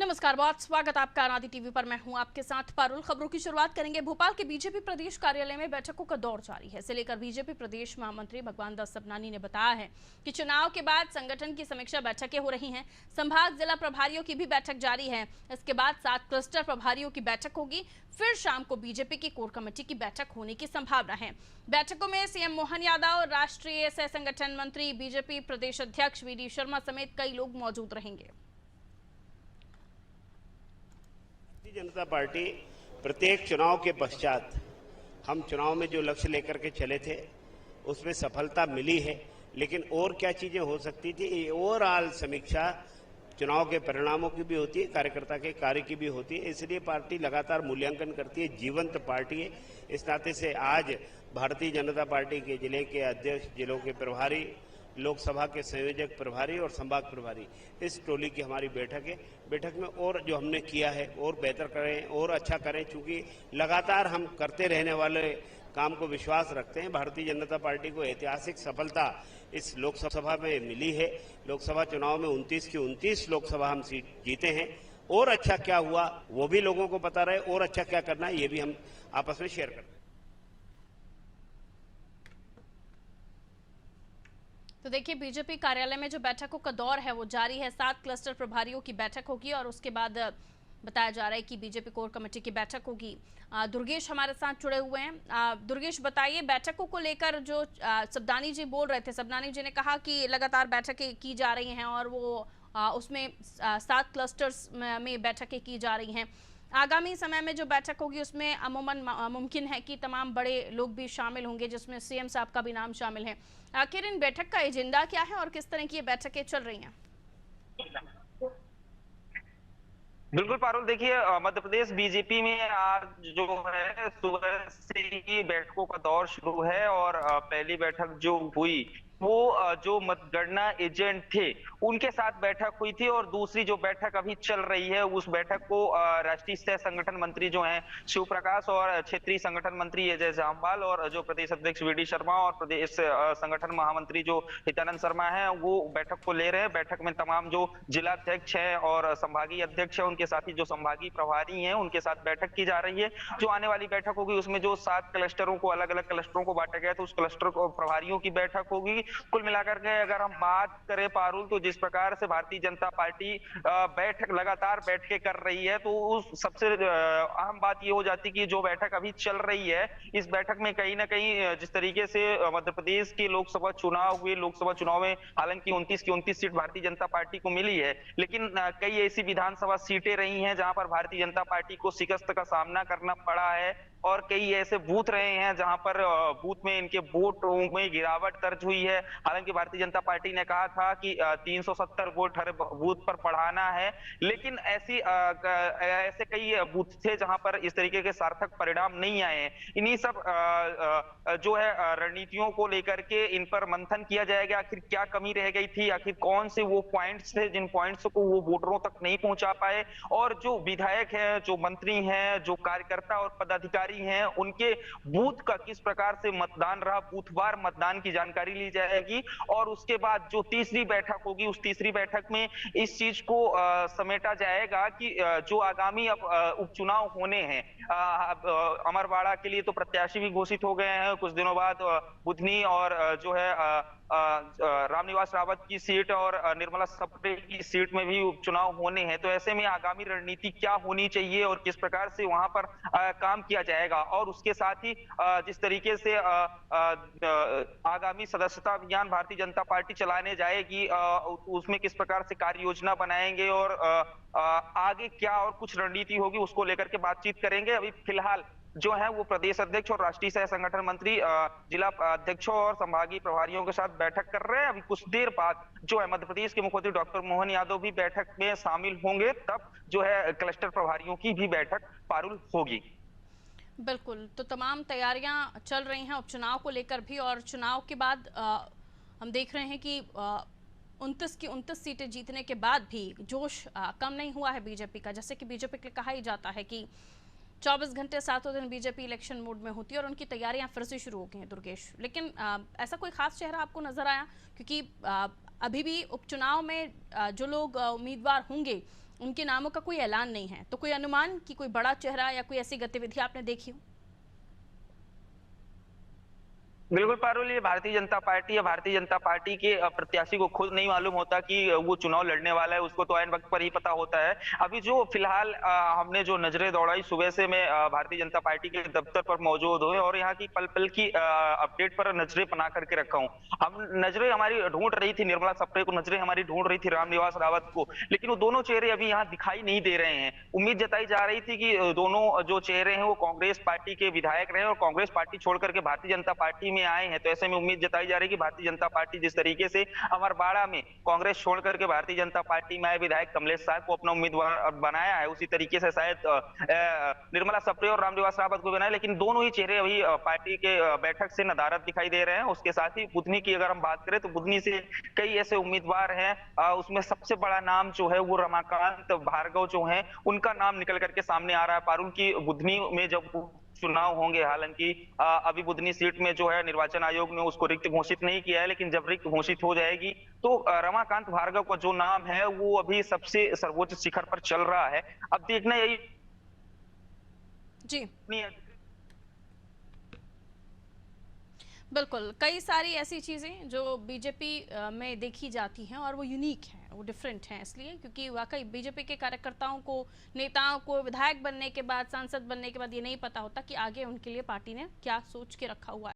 नमस्कार, बहुत स्वागत आपका आनादि टीवी पर। मैं हूं आपके साथ पारुल। खबरों की शुरुआत करेंगे। भोपाल के बीजेपी प्रदेश कार्यालय में बैठकों का दौर जारी है। इसे लेकर बीजेपी प्रदेश महामंत्री भगवान दास सबनानी ने बताया है कि चुनाव के बाद संगठन की समीक्षा बैठकें हो रही हैं। संभाग जिला प्रभारियों की भी बैठक जारी है। इसके बाद 7 क्लस्टर प्रभारियों की बैठक होगी। फिर शाम को बीजेपी की कोर कमेटी की बैठक होने की संभावना है। बैठकों में सीएम मोहन यादव, राष्ट्रीय सह संगठन मंत्री, बीजेपी प्रदेश अध्यक्ष वी.डी. शर्मा समेत कई लोग मौजूद रहेंगे। भारतीय जनता पार्टी प्रत्येक चुनाव के पश्चात हम चुनाव में जो लक्ष्य लेकर के चले थे उसमें सफलता मिली है, लेकिन और क्या चीजें हो सकती थी, ये ओवरऑल समीक्षा चुनाव के परिणामों की भी होती है, कार्यकर्ता के कार्य की भी होती है। इसलिए पार्टी लगातार मूल्यांकन करती है, जीवंत पार्टी है। इस नाते से आज भारतीय जनता पार्टी के जिले के अध्यक्ष, जिलों के प्रभारी, लोकसभा के संयोजक प्रभारी और संभाग प्रभारी, इस टोली की हमारी बैठक है। बैठक में और जो हमने किया है और बेहतर करें और अच्छा करें, चूंकि लगातार हम करते रहने वाले काम को विश्वास रखते हैं। भारतीय जनता पार्टी को ऐतिहासिक सफलता इस लोकसभा में मिली है। लोकसभा चुनाव में 29 की 29 लोकसभा हम सीट जीते हैं। और अच्छा क्या हुआ वो भी लोगों को पता रहे, और अच्छा क्या करना है ये भी हम आपस में शेयर करते हैं। तो देखिए, बीजेपी कार्यालय में जो बैठकों का दौर है वो जारी है। 7 क्लस्टर प्रभारियों की बैठक होगी और उसके बाद बताया जा रहा है कि बीजेपी कोर कमेटी की बैठक होगी। दुर्गेश हमारे साथ जुड़े हुए हैं। दुर्गेश, बताइए, बैठकों को लेकर जो सबनानी जी बोल रहे थे, सबनानी जी ने कहा कि लगातार बैठकें की जा रही हैं और वो उसमें 7 क्लस्टर्स में बैठकें की जा रही हैं। आगामी समय में जो बैठक होगी उसमें अमूमन मुमकिन है कि तमाम बड़े लोग भी शामिल होंगे, जिसमें सीएम साहब का भी नाम शामिल है। आखिर इन बैठक का एजेंडा क्या है और किस तरह की ये बैठकें चल रही हैं? बिल्कुल पारुल, देखिए मध्य प्रदेश बीजेपी में आज जो है सुबह से ही बैठकों का दौर शुरू है और पहली बैठक जो हुई वो जो मतगणना एजेंट थे उनके साथ बैठक हुई थी और दूसरी जो बैठक अभी चल रही है उस बैठक को राष्ट्रीय सह संगठन मंत्री जो हैं शिव प्रकाश और क्षेत्रीय संगठन मंत्री अजय जामवाल और जो प्रदेश अध्यक्ष वी.डी. शर्मा और प्रदेश संगठन महामंत्री जो हितानंद शर्मा है वो बैठक को ले रहे हैं। बैठक में तमाम जो जिला अध्यक्ष है और संभागीय अध्यक्ष है उनके साथ ही जो संभागीय प्रभारी हैं उनके साथ बैठक की जा रही है। जो आने वाली बैठक होगी उसमें जो 7 क्लस्टरों को अलग अलग क्लस्टरों को बांटा गया तो उस क्लस्टर को प्रभारियों की बैठक होगी। कुल मिलाकर के अगर हम बात करें पारुल, तो जिस प्रकार से भारतीय जनता पार्टी लगातार बैठकें कर रही है तो उस सबसे अहम बात ये हो जाती है कि जो बैठक अभी चल रही है इस बैठक में कहीं ना कहीं जिस तरीके से मध्य प्रदेश के लोकसभा चुनाव हुए, लोकसभा चुनाव में हालांकि 29 की 29 सीट भारतीय जनता पार्टी को मिली है, लेकिन कई ऐसी विधानसभा सीटें रही हैं जहां पर भारतीय जनता पार्टी को शिकस्त का सामना करना पड़ा है और कई ऐसे बूथ रहे हैं जहां पर बूथ में इनके वोट में गिरावट दर्ज हुई है। हालांकि भारतीय जनता पार्टी ने कहा था कि 370 वोट हर बूथ पर बढ़ाना है, लेकिन ऐसे कई बूथ थे जहां पर इस तरीके के सार्थक परिणाम नहीं आए हैं। इन्हीं सब जो है रणनीतियों को लेकर के इन पर मंथन किया जाएगा। आखिर क्या कमी रह गई थी, आखिर कौन से वो पॉइंट्स थे जिन पॉइंट्स को वो वोटरों तक नहीं पहुंचा पाए, और जो विधायक हैं, जो मंत्री हैं, जो कार्यकर्ता और पदाधिकारी हैं उनके बूथ का किस प्रकार से मतदान रहा, बूथवार मतदान की जानकारी ली जाएगी। और उसके बाद जो तीसरी बैठक होगी उस तीसरी बैठक में इस चीज को समेटा जाएगा कि जो आगामी अब उपचुनाव होने हैं, अमरवाड़ा के लिए तो प्रत्याशी भी घोषित हो गए हैं। कुछ दिनों बाद बुधनी और जो है रामनिवास रावत की सीट और निर्मला सप्रे की सीट में भी उपचुनाव होने हैं। तो ऐसे में आगामी रणनीति क्या होनी चाहिए और किस प्रकार से वहां पर काम किया जाएगा, और उसके साथ ही जिस तरीके से आगामी सदस्यता अभियान भारतीय जनता पार्टी चलाने जाएगी उसमें किस प्रकार से कार्य योजना बनाएंगे और आगे क्या और कुछ रणनीति होगी उसको लेकर के बातचीत करेंगे। अभी फिलहाल जो है वो प्रदेश अध्यक्ष और राष्ट्रीय सह संगठन मंत्री जिला अध्यक्षों और संभागीय प्रभारियों के साथ बैठक कर रहे हैं। अभी कुछ देर बाद जो है मध्य प्रदेश के मुख्यमंत्री डॉक्टर मोहन यादव भी बैठक में शामिल होंगे, तब जो है क्लस्टर प्रभारियों की भी बैठक पारुल होगी। बिल्कुल, तो तमाम तैयारियां चल रही हैं उपचुनाव को लेकर भी, और चुनाव के बाद हम देख रहे हैं कि 29 की 29 सीटें जीतने के बाद भी जोश कम नहीं हुआ है बीजेपी का। जैसे कि बीजेपी के लिए कहा ही जाता है कि 24 घंटे 7 दिन बीजेपी इलेक्शन मोड में होती है और उनकी तैयारियां फिर से शुरू हो गई हैं दुर्गेश। लेकिन ऐसा कोई खास चेहरा आपको नजर आया? क्योंकि अभी भी उपचुनाव में जो लोग उम्मीदवार होंगे उनके नामों का कोई ऐलान नहीं है, तो कोई अनुमान कि कोई बड़ा चेहरा या कोई ऐसी गतिविधि आपने देखी हो? बिल्कुल पारुल, ये भारतीय जनता पार्टी या भारतीय जनता पार्टी के प्रत्याशी को खुद नहीं मालूम होता कि वो चुनाव लड़ने वाला है, उसको तो ऐन वक्त पर ही पता होता है। अभी जो फिलहाल हमने जो नजरें दौड़ाई, सुबह से मैं भारतीय जनता पार्टी के दफ्तर पर मौजूद हुए और यहाँ की पल पल की अपडेट पर नजरें बना करके रखा हूँ। हम नजरें हमारी ढूंढ रही थी निर्मला सप्रे को, नजरें हमारी ढूंढ रही थी रामनिवास रावत को, लेकिन वो दोनों चेहरे अभी यहाँ दिखाई नहीं दे रहे हैं। उम्मीद जताई जा रही थी कि दोनों जो चेहरे हैं वो कांग्रेस पार्टी के विधायक रहे और कांग्रेस पार्टी छोड़ करके भारतीय जनता पार्टी में आए हैं। तो ऐसे में उम्मीद जताई जा रही है कि भारतीय जनता पार्टी जिस तरीके से अमरबाड़ा में कांग्रेस छोड़ करके भारतीय जनता पार्टी में आए विधायक कमलेश साह को अपना उम्मीदवार बनाया है, उसी तरीके से शायद निर्मला सप्रे और रामनिवास रावत को बनाया। लेकिन दोनों ही चेहरे अभी पार्टी के बैठक से नदारद दिखाई दे रहे हैं। उसके साथ ही बुधनी की अगर हम बात करें तो बुधनी से कई ऐसे उम्मीदवार हैं, उसमें सबसे बड़ा नाम जो है वो रमाकांत भार्गव जो है उनका नाम निकल करके सामने आ रहा है। पारुल की बुधनी में जब चुनाव होंगे, हालांकि अभी बुधनी सीट में जो है निर्वाचन आयोग ने उसको रिक्त घोषित नहीं किया है, लेकिन जब रिक्त घोषित हो जाएगी तो रमाकांत भार्गव का जो नाम है वो अभी सबसे सर्वोच्च शिखर पर चल रहा है। अब देखना यही जी नहीं है। बिल्कुल, कई सारी ऐसी चीज़ें जो बीजेपी में देखी जाती हैं और वो यूनिक हैं, वो डिफरेंट हैं, इसलिए क्योंकि वाकई बीजेपी के कार्यकर्ताओं को, नेताओं को विधायक बनने के बाद, सांसद बनने के बाद ये नहीं पता होता कि आगे उनके लिए पार्टी ने क्या सोच के रखा हुआ है।